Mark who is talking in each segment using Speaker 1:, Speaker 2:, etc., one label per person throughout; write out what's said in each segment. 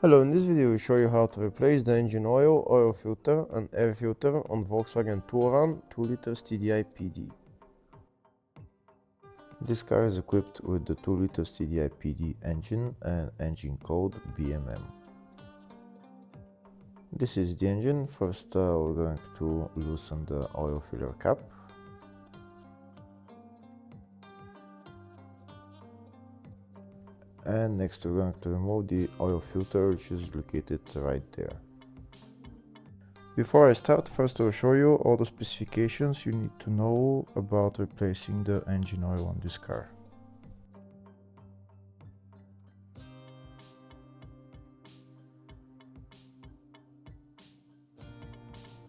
Speaker 1: Hello, in this video we show you how to replace the engine oil filter and air filter on Volkswagen Touran 2 liters TDI PD. This car is equipped with the 2 liters TDI PD engine and engine code BMM. This is the engine. First we're going to loosen the oil filler cap. And next we're going to remove the oil filter, which is located right there. Before I start, first I will show you all the specifications you need to know about replacing the engine oil on this car.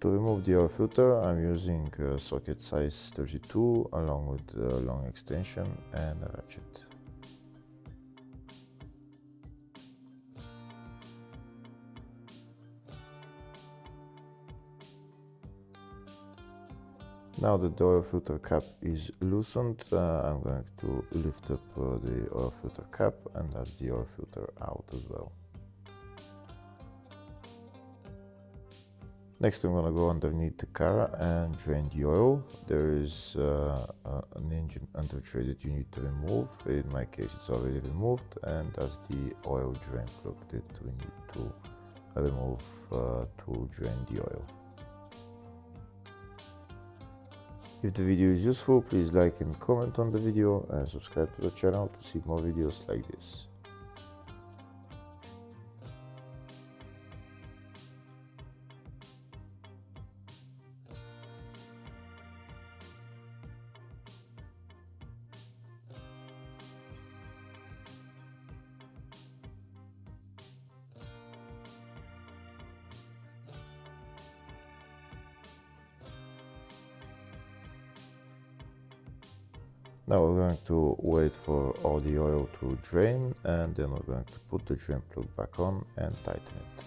Speaker 1: To remove the oil filter, I'm using a socket size 32 along with a long extension and a ratchet. Now that the oil filter cap is loosened, I'm going to lift up the oil filter cap and that's the oil filter out as well. Next I'm going to go underneath the car and drain the oil. There is an engine under tray that you need to remove. In my case it's already removed, and that's the oil drain plug that we need to remove to drain the oil. If the video is useful, please like and comment on the video and subscribe to the channel to see more videos like this. Now we're going to wait for all the oil to drain, and then we're going to put the drain plug back on and tighten it.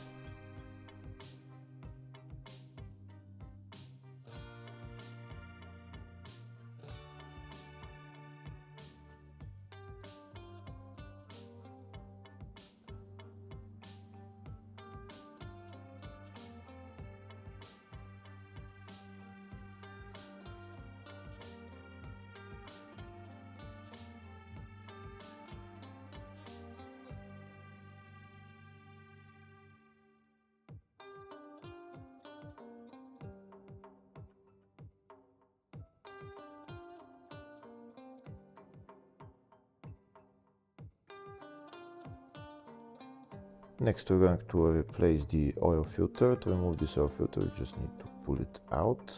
Speaker 1: Next we're going to replace the oil filter. To remove this oil filter you just need to pull it out.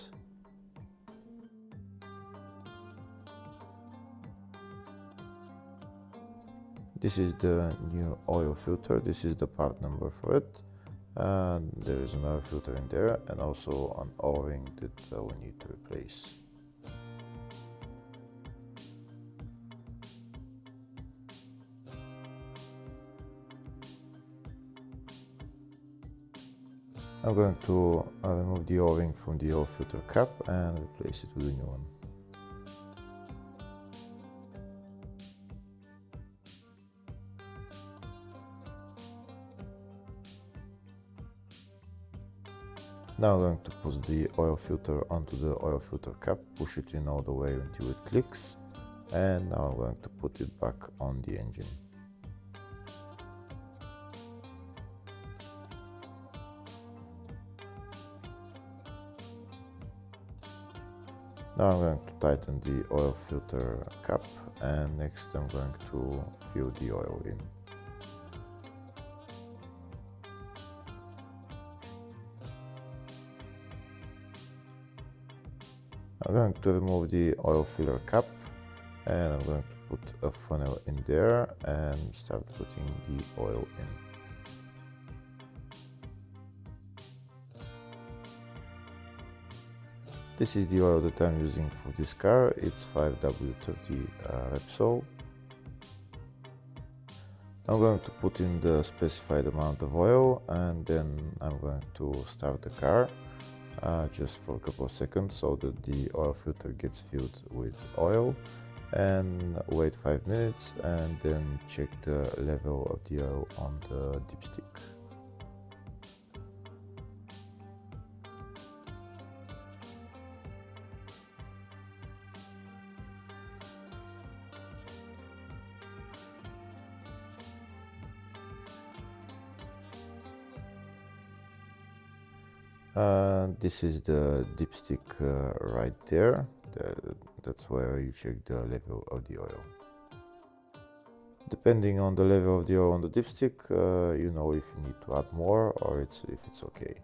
Speaker 1: This is the new oil filter. This is the part number for it. And there is an oil filter in there and also an O-ring that we need to replace. I'm going to remove the O-ring from the oil filter cap and replace it with a new one. Now I'm going to put the oil filter onto the oil filter cap, push it in all the way until it clicks, and now I'm going to put it back on the engine. Now I'm going to tighten the oil filter cap, and next I'm going to fill the oil in. I'm going to remove the oil filler cap and I'm going to put a funnel in there and start putting the oil in. This is the oil that I'm using for this car. It's 5W30 Repsol. I'm going to put in the specified amount of oil and then I'm going to start the car just for a couple of seconds so that the oil filter gets filled with oil, and wait 5 minutes and then check the level of the oil on the dipstick. This is the dipstick right there. That's where you check the level of the oil. Depending on the level of the oil on the dipstick, you know if you need to add more or if it's okay.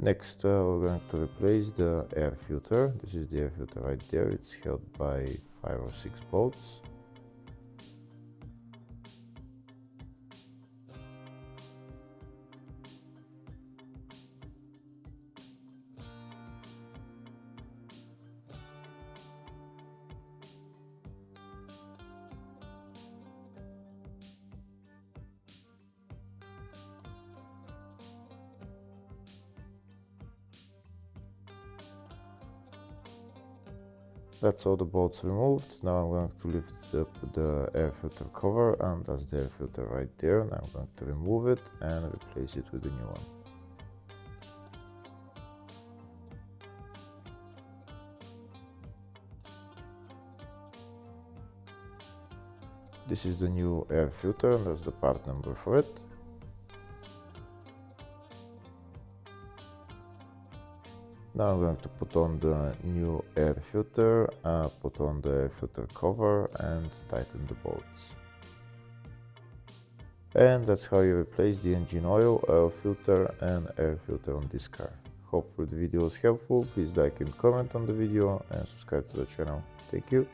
Speaker 1: Next, we're going to replace the air filter. This is the air filter right there. It's held by 5 or 6 bolts. That's all the bolts removed. Now I'm going to lift up the air filter cover, and that's the air filter right there. Now I'm going to remove it and replace it with a new one. This is the new air filter, and that's the part number for it. Now I'm going to put on the new air filter, put on the air filter cover and tighten the bolts. And that's how you replace the engine oil filter and air filter on this car. Hopefully the video was helpful. Please like and comment on the video and subscribe to the channel. Thank you.